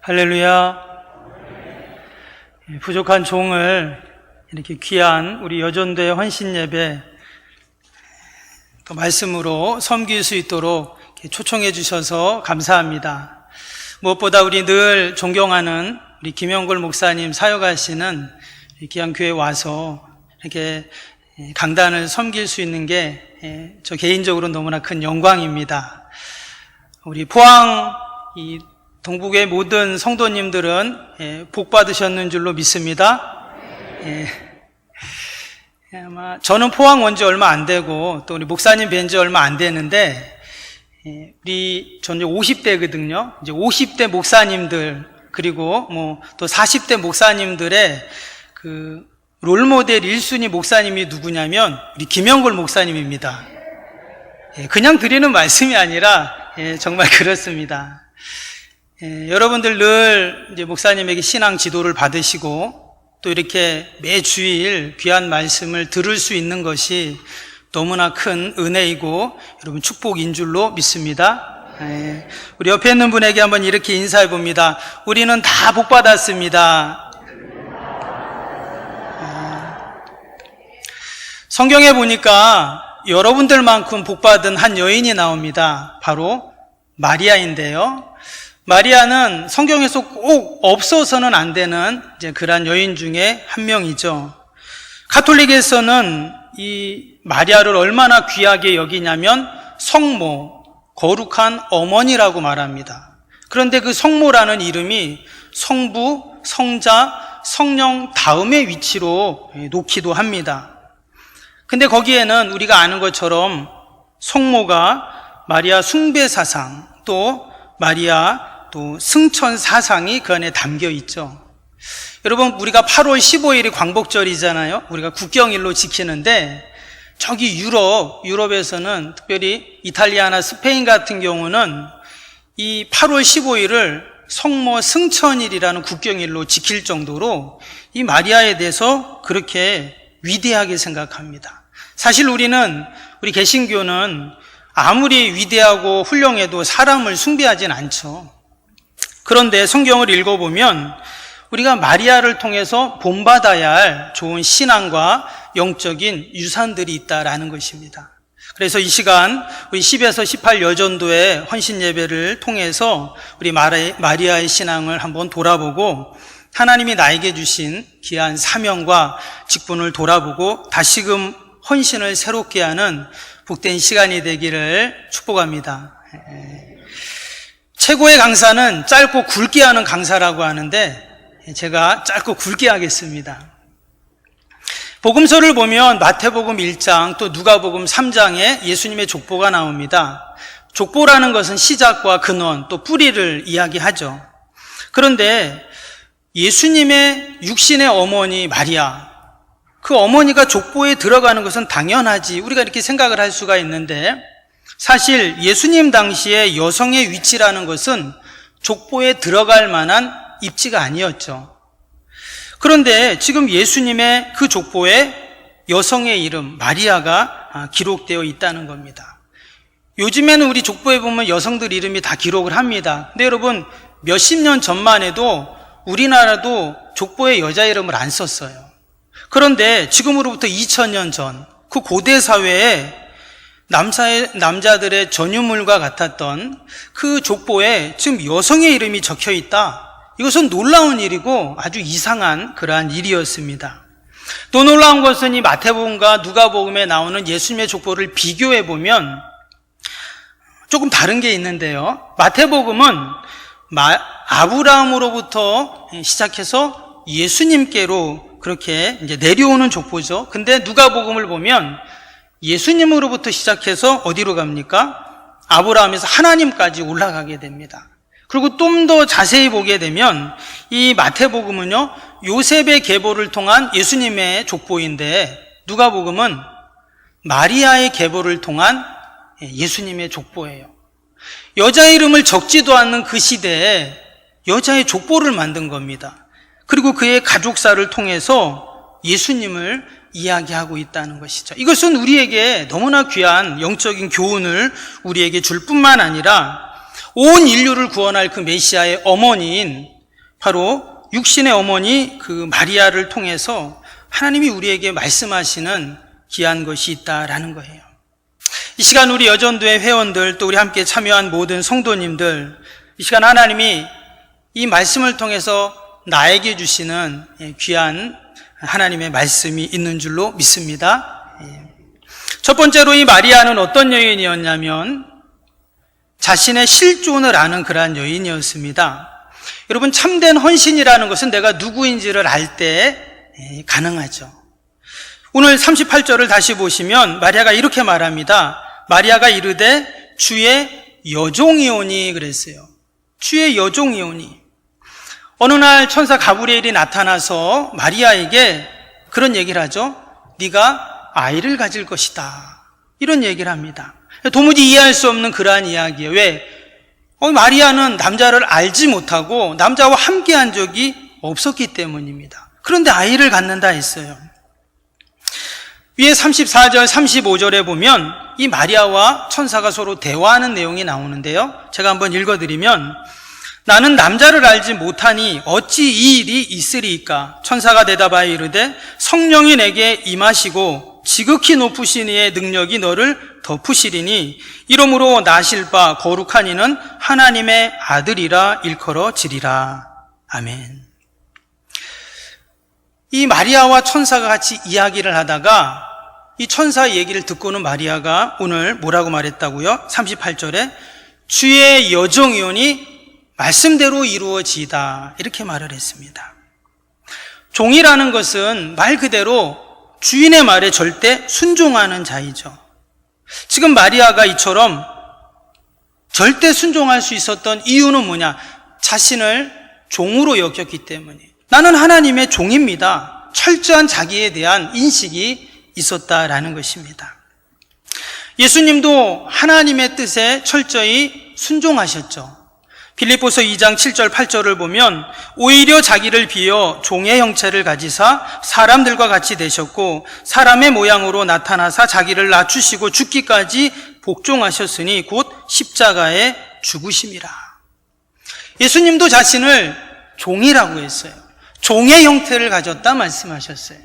할렐루야. 부족한 종을 이렇게 귀한 우리 여전도의 헌신 예배 또 말씀으로 섬길 수 있도록 초청해 주셔서 감사합니다. 무엇보다 우리 늘 존경하는 우리 김영걸 목사님 사역하시는 귀한 교회에 와서 이렇게 강단을 섬길 수 있는 게 저 개인적으로 너무나 큰 영광입니다. 우리 포항 이 동북의 모든 성도님들은 복 받으셨는 줄로 믿습니다. 아마 저는 포항 온 지 얼마 안 되고 또 우리 목사님 뵌 지 얼마 안 되는데 저는 50대거든요. 이제 50대 목사님들 그리고 또 40대 목사님들의 그 롤모델 1순위 목사님이 누구냐면 우리 김영걸 목사님입니다. 그냥 드리는 말씀이 아니라 정말 그렇습니다. 여러분들 늘 이제 목사님에게 신앙 지도를 받으시고 또 이렇게 매주일 귀한 말씀을 들을 수 있는 것이 너무나 큰 은혜이고 여러분 축복인 줄로 믿습니다. 우리 옆에 있는 분에게 한번 이렇게 인사해 봅니다. 우리는 다 복 받았습니다. 성경에 보니까 여러분들만큼 복 받은 한 여인이 나옵니다. 바로 마리아인데요. 마리아는 성경에서 꼭 없어서는 안 되는 이제 그러한 여인 중에 한 명이죠. 가톨릭에서는 이 마리아를 얼마나 귀하게 여기냐면 성모, 거룩한 어머니라고 말합니다. 그런데 그 성모라는 이름이 성부, 성자, 성령 다음의 위치로 놓기도 합니다. 근데 거기에는 우리가 아는 것처럼 성모가 마리아 숭배 사상, 또 마리아 또 승천 사상이 그 안에 담겨 있죠. 여러분, 우리가 8월 15일이 광복절이잖아요. 우리가 국경일로 지키는데 저기 유럽에서는 특별히 이탈리아나 스페인 같은 경우는 이 8월 15일을 성모 승천일이라는 국경일로 지킬 정도로 이 마리아에 대해서 그렇게 위대하게 생각합니다. 사실 우리 개신교는 아무리 위대하고 훌륭해도 사람을 숭배하진 않죠. 그런데 성경을 읽어보면 우리가 마리아를 통해서 본받아야 할 좋은 신앙과 영적인 유산들이 있다라는 것입니다. 그래서 이 시간 우리 10에서 18 여전도의 헌신 예배를 통해서 우리 마리아의 신앙을 한번 돌아보고 하나님이 나에게 주신 귀한 사명과 직분을 돌아보고 다시금 헌신을 새롭게 하는 복된 시간이 되기를 축복합니다. 최고의 강사는 짧고 굵게 하는 강사라고 하는데 제가 짧고 굵게 하겠습니다. 복음서를 보면 마태복음 1장 또 누가복음 3장에 예수님의 족보가 나옵니다. 족보라는 것은 시작과 근원 또 뿌리를 이야기하죠. 그런데 예수님의 육신의 어머니 마리아, 그 어머니가 족보에 들어가는 것은 당연하지 우리가 이렇게 생각을 할 수가 있는데 사실 예수님 당시에 여성의 위치라는 것은 족보에 들어갈 만한 입지가 아니었죠. 그런데 지금 예수님의 그 족보에 여성의 이름 마리아가 기록되어 있다는 겁니다. 요즘에는 우리 족보에 보면 여성들 이름이 다 기록을 합니다. 근데 여러분 몇십 년 전만 해도 우리나라도 족보에 여자 이름을 안 썼어요. 그런데 지금으로부터 2000년 전 그 고대 사회에 남자들의 전유물과 같았던 그 족보에 지금 여성의 이름이 적혀 있다. 이것은 놀라운 일이고 아주 이상한 그러한 일이었습니다. 또 놀라운 것은 이 마태복음과 누가복음에 나오는 예수님의 족보를 비교해 보면 조금 다른 게 있는데요. 마태복음은 아브라함으로부터 시작해서 예수님께로 그렇게 이제 내려오는 족보죠. 근데 누가복음을 보면 예수님으로부터 시작해서 어디로 갑니까? 아브라함에서 하나님까지 올라가게 됩니다. 그리고 좀 더 자세히 보게 되면 이 마태복음은요, 요셉의 계보를 통한 예수님의 족보인데 누가복음은 마리아의 계보를 통한 예수님의 족보예요. 여자 이름을 적지도 않는 그 시대에 여자의 족보를 만든 겁니다. 그리고 그의 가족사를 통해서 예수님을 이야기하고 있다는 것이죠. 이것은 우리에게 너무나 귀한 영적인 교훈을 우리에게 줄 뿐만 아니라 온 인류를 구원할 그 메시아의 어머니인 바로 육신의 어머니 그 마리아를 통해서 하나님이 우리에게 말씀하시는 귀한 것이 있다라는 거예요. 이 시간 우리 여전도의 회원들, 또 우리 함께 참여한 모든 성도님들, 이 시간 하나님이 이 말씀을 통해서 나에게 주시는 귀한 하나님의 말씀이 있는 줄로 믿습니다. 첫 번째로 이 마리아는 어떤 여인이었냐면 자신의 실존을 아는 그러한 여인이었습니다. 여러분, 참된 헌신이라는 것은 내가 누구인지를 알 때 가능하죠. 오늘 38절을 다시 보시면 마리아가 이렇게 말합니다. 마리아가 이르되 주의 여종이오니 그랬어요. 주의 여종이오니. 어느 날 천사 가브리엘이 나타나서 마리아에게 그런 얘기를 하죠. 네가 아이를 가질 것이다. 이런 얘기를 합니다. 도무지 이해할 수 없는 그러한 이야기예요. 왜? 마리아는 남자를 알지 못하고 남자와 함께한 적이 없었기 때문입니다. 그런데 아이를 갖는다 했어요. 위에 34절, 35절에 보면 이 마리아와 천사가 서로 대화하는 내용이 나오는데요. 제가 한번 읽어드리면 나는 남자를 알지 못하니 어찌 이 일이 있으리이까? 천사가 대답하여 이르되 성령이 내게 임하시고 지극히 높으신 이의 능력이 너를 덮으시리니 이러므로 나실 바 거룩한 이는 하나님의 아들이라 일컬어지리라. 아멘. 이 마리아와 천사가 같이 이야기를 하다가 이 천사의 얘기를 듣고는 마리아가 오늘 뭐라고 말했다고요? 38절에 주의 여종이오니 말씀대로 이루어지이다 이렇게 말을 했습니다. 종이라는 것은 말 그대로 주인의 말에 절대 순종하는 자이죠. 지금 마리아가 이처럼 절대 순종할 수 있었던 이유는 뭐냐? 자신을 종으로 여겼기 때문에 나는 하나님의 종입니다. 철저한 자기에 대한 인식이 있었다라는 것입니다. 예수님도 하나님의 뜻에 철저히 순종하셨죠. 빌립보서 2장 7절 8절을 보면 오히려 자기를 비어 종의 형체를 가지사 사람들과 같이 되셨고 사람의 모양으로 나타나사 자기를 낮추시고 죽기까지 복종하셨으니 곧 십자가에 죽으심이라. 예수님도 자신을 종이라고 했어요. 종의 형태를 가졌다 말씀하셨어요.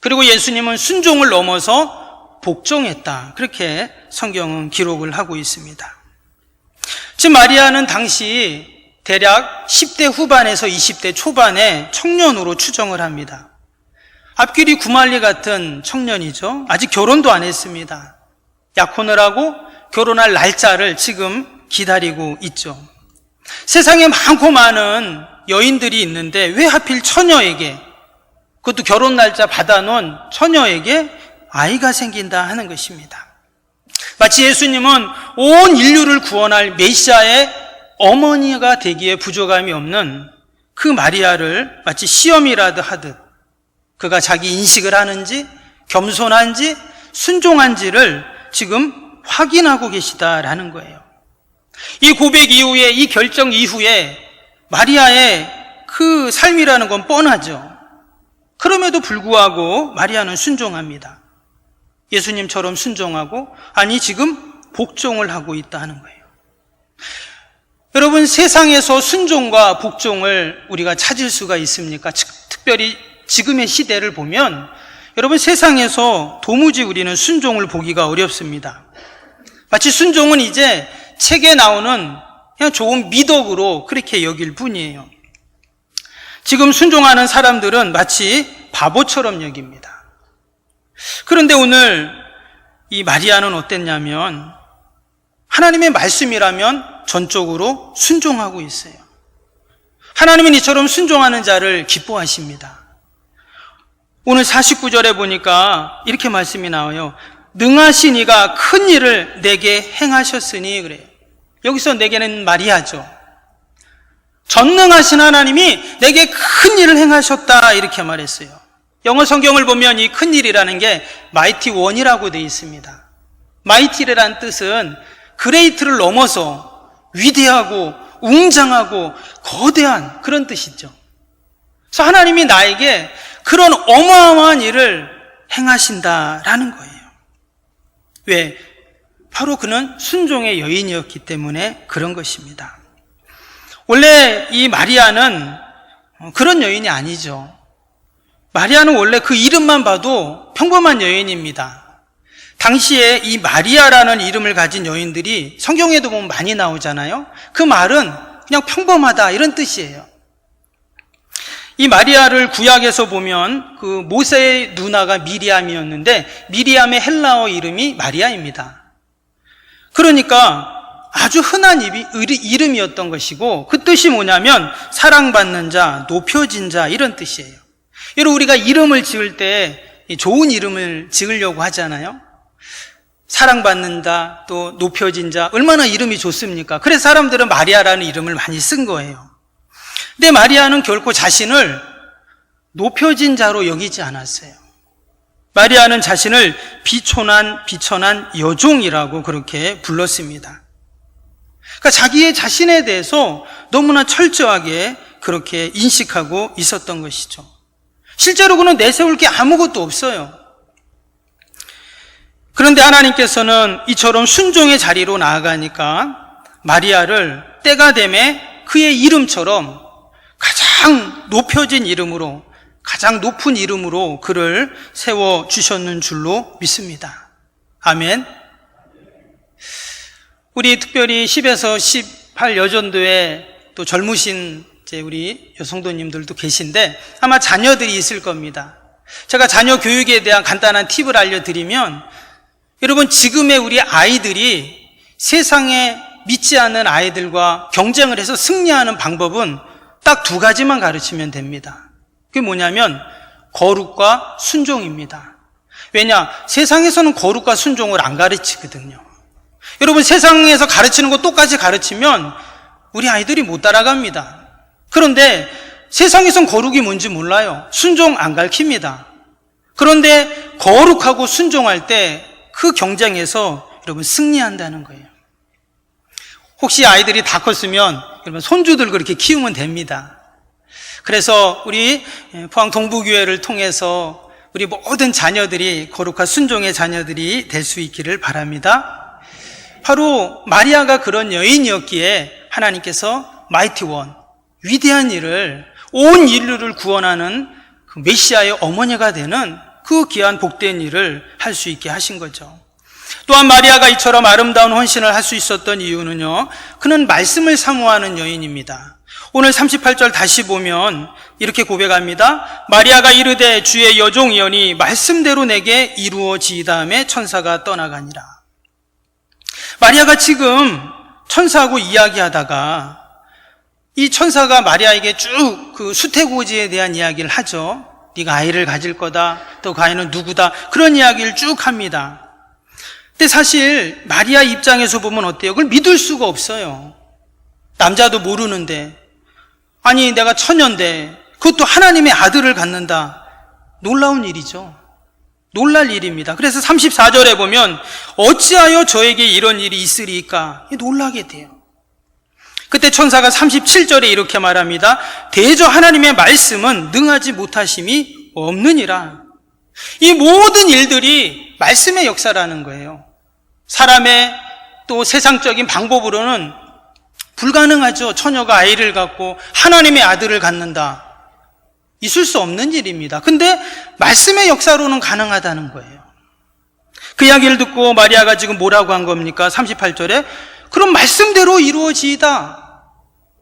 그리고 예수님은 순종을 넘어서 복종했다. 그렇게 성경은 기록을 하고 있습니다. 지금 마리아는 당시 대략 10대 후반에서 20대 초반의 청년으로 추정을 합니다. 앞길이 구말리 같은 청년이죠. 아직 결혼도 안 했습니다. 약혼을 하고 결혼할 날짜를 지금 기다리고 있죠. 세상에 많고 많은 여인들이 있는데 왜 하필 처녀에게, 그것도 결혼 날짜 받아놓은 처녀에게 아이가 생긴다 하는 것입니다. 마치 예수님은 온 인류를 구원할 메시아의 어머니가 되기에 부족함이 없는 그 마리아를 마치 시험이라도 하듯 그가 자기 인식을 하는지 겸손한지 순종한지를 지금 확인하고 계시다라는 거예요. 이 고백 이후에, 이 결정 이후에 마리아의 그 삶이라는 건 뻔하죠. 그럼에도 불구하고 마리아는 순종합니다. 예수님처럼 순종하고, 아니 지금 복종을 하고 있다는 거예요. 여러분, 세상에서 순종과 복종을 우리가 찾을 수가 있습니까? 특별히 지금의 시대를 보면 여러분, 세상에서 도무지 우리는 순종을 보기가 어렵습니다. 마치 순종은 이제 책에 나오는 그냥 좋은 미덕으로 그렇게 여길 뿐이에요. 지금 순종하는 사람들은 마치 바보처럼 여깁니다. 그런데 오늘 이 마리아는 어땠냐면 하나님의 말씀이라면 전적으로 순종하고 있어요. 하나님은 이처럼 순종하는 자를 기뻐하십니다. 오늘 49절에 보니까 이렇게 말씀이 나와요. 능하신 이가 큰 일을 내게 행하셨으니 그래요. 여기서 내게는 마리아죠. 전능하신 하나님이 내게 큰 일을 행하셨다 이렇게 말했어요. 영어 성경을 보면 이 큰 일이라는 게 마이티 원이라고 되어 있습니다. 마이티라는 뜻은 그레이트를 넘어서 위대하고 웅장하고 거대한 그런 뜻이죠. 그래서 하나님이 나에게 그런 어마어마한 일을 행하신다라는 거예요. 왜? 바로 그는 순종의 여인이었기 때문에 그런 것입니다. 원래 이 마리아는 그런 여인이 아니죠. 마리아는 원래 그 이름만 봐도 평범한 여인입니다. 당시에 이 마리아라는 이름을 가진 여인들이 성경에도 보면 많이 나오잖아요. 그 말은 그냥 평범하다 이런 뜻이에요. 이 마리아를 구약에서 보면 그 모세의 누나가 미리암이었는데 미리암의 헬라어 이름이 마리아입니다. 그러니까 아주 흔한 이름이었던 것이고 그 뜻이 뭐냐면 사랑받는 자, 높여진 자 이런 뜻이에요. 여러분 우리가 이름을 지을 때 좋은 이름을 지으려고 하잖아요. 사랑받는 자, 또 높여진 자 얼마나 이름이 좋습니까? 그래서 사람들은 마리아라는 이름을 많이 쓴 거예요. 근데 마리아는 결코 자신을 높여진 자로 여기지 않았어요. 마리아는 자신을 비천한 여종이라고 그렇게 불렀습니다. 그러니까 자기의 자신에 대해서 너무나 철저하게 그렇게 인식하고 있었던 것이죠. 실제로 그는 내세울 게 아무것도 없어요. 그런데 하나님께서는 이처럼 순종의 자리로 나아가니까 마리아를 때가 되매 그의 이름처럼 가장 높여진 이름으로, 가장 높은 이름으로 그를 세워주셨는 줄로 믿습니다. 아멘. 우리 특별히 10에서 18 여전도에 또 젊으신 우리 여성도님들도 계신데 아마 자녀들이 있을 겁니다. 제가 자녀 교육에 대한 간단한 팁을 알려드리면, 여러분 지금의 우리 아이들이 세상에 믿지 않는 아이들과 경쟁을 해서 승리하는 방법은 딱 두 가지만 가르치면 됩니다. 그게 뭐냐면 거룩과 순종입니다. 왜냐? 세상에서는 거룩과 순종을 안 가르치거든요. 여러분 세상에서 가르치는 거 똑같이 가르치면 우리 아이들이 못 따라갑니다. 그런데 세상에선 거룩이 뭔지 몰라요. 순종 안 가르칩니다. 그런데 거룩하고 순종할 때 그 경쟁에서 여러분 승리한다는 거예요. 혹시 아이들이 다 컸으면 여러분 손주들 그렇게 키우면 됩니다. 그래서 우리 포항 동부교회를 통해서 우리 모든 자녀들이 거룩한 순종의 자녀들이 될 수 있기를 바랍니다. 바로 마리아가 그런 여인이었기에 하나님께서 마이티 원, 위대한 일을, 온 인류를 구원하는 그 메시아의 어머니가 되는 그 귀한 복된 일을 할 수 있게 하신 거죠. 또한 마리아가 이처럼 아름다운 헌신을 할 수 있었던 이유는요, 그는 말씀을 사모하는 여인입니다. 오늘 38절 다시 보면 이렇게 고백합니다. 마리아가 이르되 주의 여종이여니 말씀대로 내게 이루어지이다 하며 천사가 떠나가니라. 마리아가 지금 천사하고 이야기하다가 이 천사가 마리아에게 쭉 그 수태고지에 대한 이야기를 하죠. 네가 아이를 가질 거다, 또 그 아이는 누구다, 그런 이야기를 쭉 합니다. 근데 사실 마리아 입장에서 보면 어때요? 그걸 믿을 수가 없어요. 남자도 모르는데, 아니 내가 처녀인데 그것도 하나님의 아들을 갖는다. 놀라운 일이죠. 놀랄 일입니다. 그래서 34절에 보면 어찌하여 저에게 이런 일이 있으리까? 놀라게 돼요. 그때 천사가 37절에 이렇게 말합니다. 대저 하나님의 말씀은 능하지 못하심이 없느니라. 이 모든 일들이 말씀의 역사라는 거예요. 사람의 또 세상적인 방법으로는 불가능하죠. 처녀가 아이를 갖고 하나님의 아들을 갖는다. 있을 수 없는 일입니다. 근데 말씀의 역사로는 가능하다는 거예요. 그 이야기를 듣고 마리아가 지금 뭐라고 한 겁니까? 38절에 그럼 말씀대로 이루어지이다.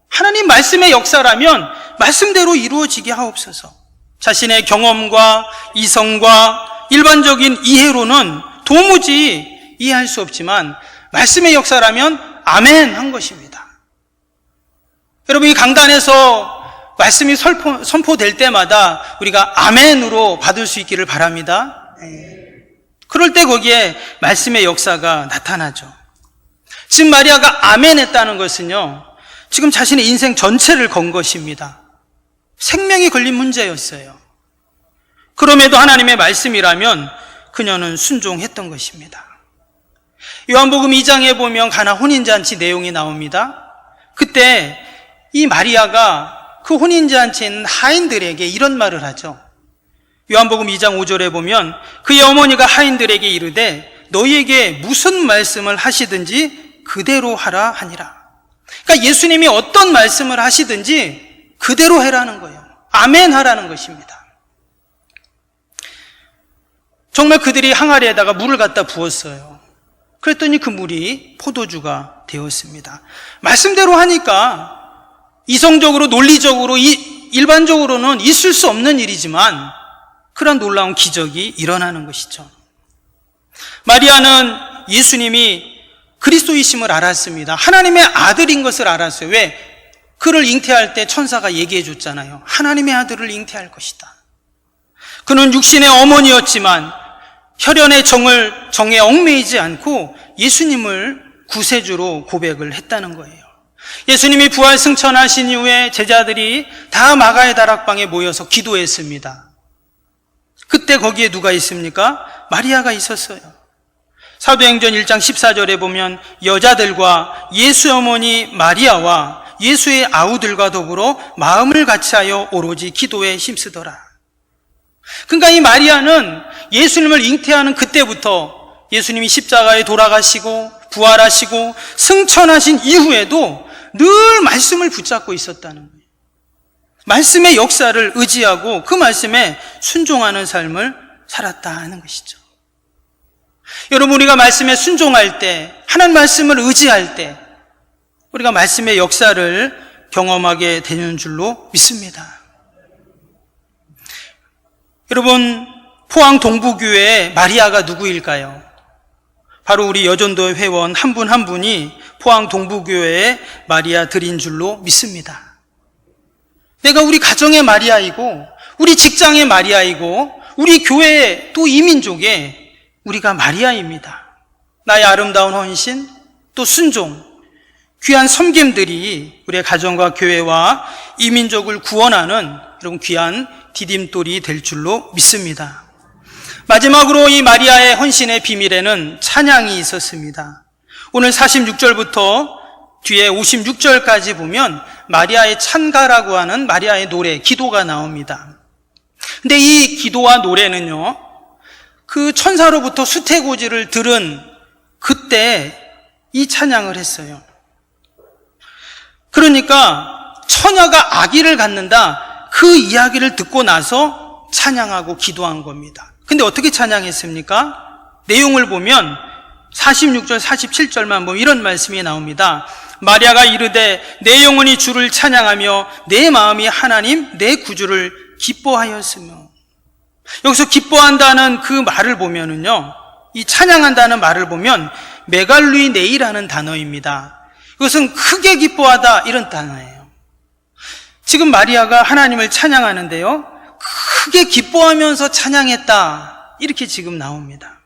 하나님 말씀의 역사라면 말씀대로 이루어지게 하옵소서. 자신의 경험과 이성과 일반적인 이해로는 도무지 이해할 수 없지만 말씀의 역사라면 아멘 한 것입니다. 여러분 이 강단에서 말씀이 선포될 때마다 우리가 아멘으로 받을 수 있기를 바랍니다. 그럴 때 거기에 말씀의 역사가 나타나죠. 지금 마리아가 아멘 했다는 것은요, 지금 자신의 인생 전체를 건 것입니다. 생명이 걸린 문제였어요. 그럼에도 하나님의 말씀이라면 그녀는 순종했던 것입니다. 요한복음 2장에 보면 가나 혼인잔치 내용이 나옵니다. 그때 이 마리아가 그 혼인잔치에 있는 하인들에게 이런 말을 하죠. 요한복음 2장 5절에 보면 그의 어머니가 하인들에게 이르되 너희에게 무슨 말씀을 하시든지 그대로 하라 하니라. 그러니까 예수님이 어떤 말씀을 하시든지 그대로 해라는 거예요. 아멘 하라는 것입니다. 정말 그들이 항아리에다가 물을 갖다 부었어요. 그랬더니 그 물이 포도주가 되었습니다. 말씀대로 하니까 이성적으로 논리적으로 일반적으로는 있을 수 없는 일이지만 그런 놀라운 기적이 일어나는 것이죠. 마리아는 예수님이 그리스도이심을 알았습니다. 하나님의 아들인 것을 알았어요. 왜? 그를 잉태할 때 천사가 얘기해 줬잖아요. 하나님의 아들을 잉태할 것이다. 그는 육신의 어머니였지만 혈연의 정에 얽매이지 않고 예수님을 구세주로 고백을 했다는 거예요. 예수님이 부활 승천하신 이후에 제자들이 다 마가의 다락방에 모여서 기도했습니다. 그때 거기에 누가 있습니까? 마리아가 있었어요. 사도행전 1장 14절에 보면 여자들과 예수의 어머니 마리아와 예수의 아우들과 더불어 마음을 같이하여 오로지 기도에 힘쓰더라. 그러니까 이 마리아는 예수님을 잉태하는 그때부터 예수님이 십자가에 돌아가시고 부활하시고 승천하신 이후에도 늘 말씀을 붙잡고 있었다는 거예요. 말씀의 역사를 의지하고 그 말씀에 순종하는 삶을 살았다 하는 것이죠. 여러분, 우리가 말씀에 순종할 때, 하나님 말씀을 의지할 때 우리가 말씀의 역사를 경험하게 되는 줄로 믿습니다. 여러분, 포항 동부교회의 마리아가 누구일까요? 바로 우리 여전도 회원 한 분 한 분이 포항 동부교회의 마리아들인 줄로 믿습니다. 내가 우리 가정의 마리아이고 우리 직장의 마리아이고 우리 교회의 또 이민족의 우리가 마리아입니다. 나의 아름다운 헌신, 또 순종, 귀한 섬김들이 우리의 가정과 교회와 이민족을 구원하는 여러분 귀한 디딤돌이 될 줄로 믿습니다. 마지막으로 이 마리아의 헌신의 비밀에는 찬양이 있었습니다. 오늘 46절부터 뒤에 56절까지 보면 마리아의 찬가라고 하는 마리아의 노래, 기도가 나옵니다. 근데 이 기도와 노래는요, 그 천사로부터 수태고지를 들은 그때 이 찬양을 했어요. 그러니까 처녀가 아기를 갖는다, 그 이야기를 듣고 나서 찬양하고 기도한 겁니다. 근데 어떻게 찬양했습니까? 내용을 보면 46절, 47절만 보면 이런 말씀이 나옵니다. 마리아가 이르되 내 영혼이 주를 찬양하며 내 마음이 하나님 내 구주를 기뻐하였으며. 여기서 기뻐한다는 그 말을 보면은요, 이 찬양한다는 말을 보면 메갈루이네이라는 단어입니다. 이것은 크게 기뻐하다 이런 단어예요. 지금 마리아가 하나님을 찬양하는데요, 크게 기뻐하면서 찬양했다 이렇게 지금 나옵니다.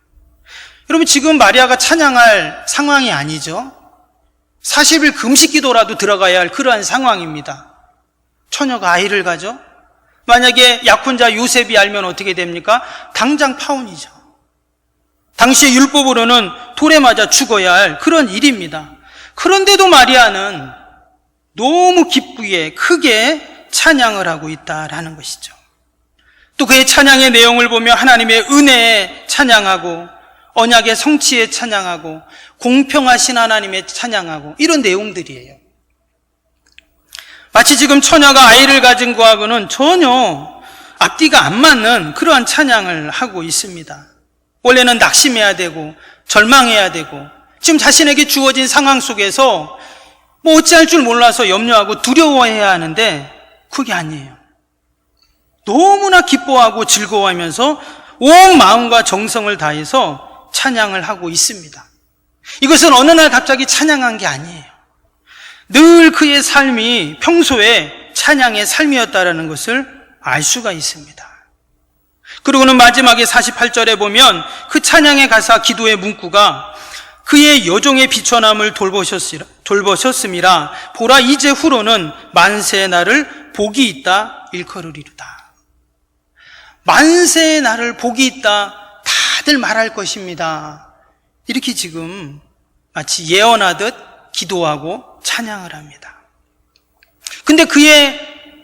여러분, 지금 마리아가 찬양할 상황이 아니죠. 40일 금식 기도라도 들어가야 할 그러한 상황입니다. 처녀가 아이를 가져? 만약에 약혼자 요셉이 알면 어떻게 됩니까? 당장 파혼이죠. 당시의 율법으로는 돌에 맞아 죽어야 할 그런 일입니다. 그런데도 마리아는 너무 기쁘게 크게 찬양을 하고 있다라는 것이죠. 또 그의 찬양의 내용을 보면 하나님의 은혜에 찬양하고 언약의 성취에 찬양하고 공평하신 하나님의 찬양하고 이런 내용들이에요. 마치 지금 처녀가 아이를 가진 거하고는 전혀 앞뒤가 안 맞는 그러한 찬양을 하고 있습니다. 원래는 낙심해야 되고 절망해야 되고 지금 자신에게 주어진 상황 속에서 뭐 어찌할 줄 몰라서 염려하고 두려워해야 하는데 그게 아니에요. 너무나 기뻐하고 즐거워하면서 온 마음과 정성을 다해서 찬양을 하고 있습니다. 이것은 어느 날 갑자기 찬양한 게 아니에요. 늘 그의 삶이 평소에 찬양의 삶이었다라는 것을 알 수가 있습니다. 그리고는 마지막에 48절에 보면 그 찬양의 가사 기도의 문구가 그의 여종의 비천함을 돌보셨음이라 보라 이제 후로는 만세의 날을 복이 있다 일컬으리로다. 만세의 날을 복이 있다 다들 말할 것입니다. 이렇게 지금 마치 예언하듯 기도하고 찬양을 합니다. 근데 그의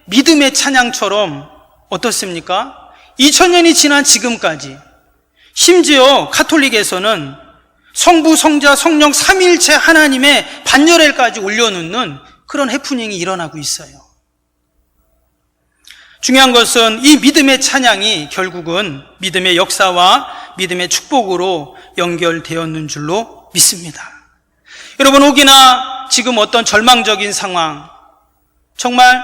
믿음의 찬양처럼 어떻습니까? 2000년이 지난 지금까지 심지어 가톨릭에서는 성부, 성자, 성령 삼위일체 하나님의 반열회까지 올려놓는 그런 해프닝이 일어나고 있어요. 중요한 것은 이 믿음의 찬양이 결국은 믿음의 역사와 믿음의 축복으로 연결되었는 줄로 믿습니다. 여러분, 혹이나 지금 어떤 절망적인 상황, 정말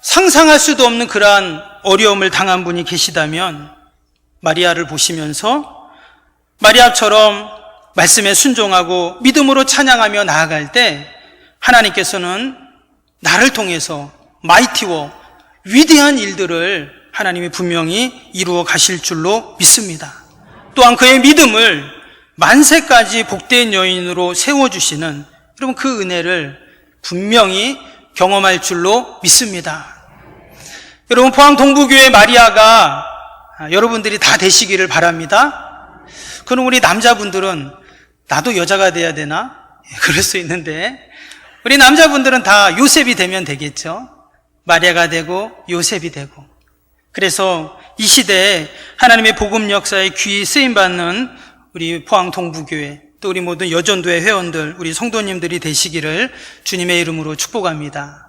상상할 수도 없는 그러한 어려움을 당한 분이 계시다면 마리아를 보시면서 마리아처럼 말씀에 순종하고 믿음으로 찬양하며 나아갈 때 하나님께서는 나를 통해서 마이티워 위대한 일들을 하나님이 분명히 이루어 가실 줄로 믿습니다. 또한 그의 믿음을 만세까지 복된 여인으로 세워주시는 여러분 그 은혜를 분명히 경험할 줄로 믿습니다. 여러분, 포항 동부교회 마리아가 여러분들이 다 되시기를 바랍니다. 그럼 우리 남자분들은 나도 여자가 돼야 되나? 그럴 수 있는데 우리 남자분들은 다 요셉이 되면 되겠죠. 마리아가 되고 요셉이 되고. 그래서 이 시대에 하나님의 복음 역사에 귀히 쓰임받는 우리 포항 동부교회, 또 우리 모든 여전도의 회원들, 우리 성도님들이 되시기를 주님의 이름으로 축복합니다.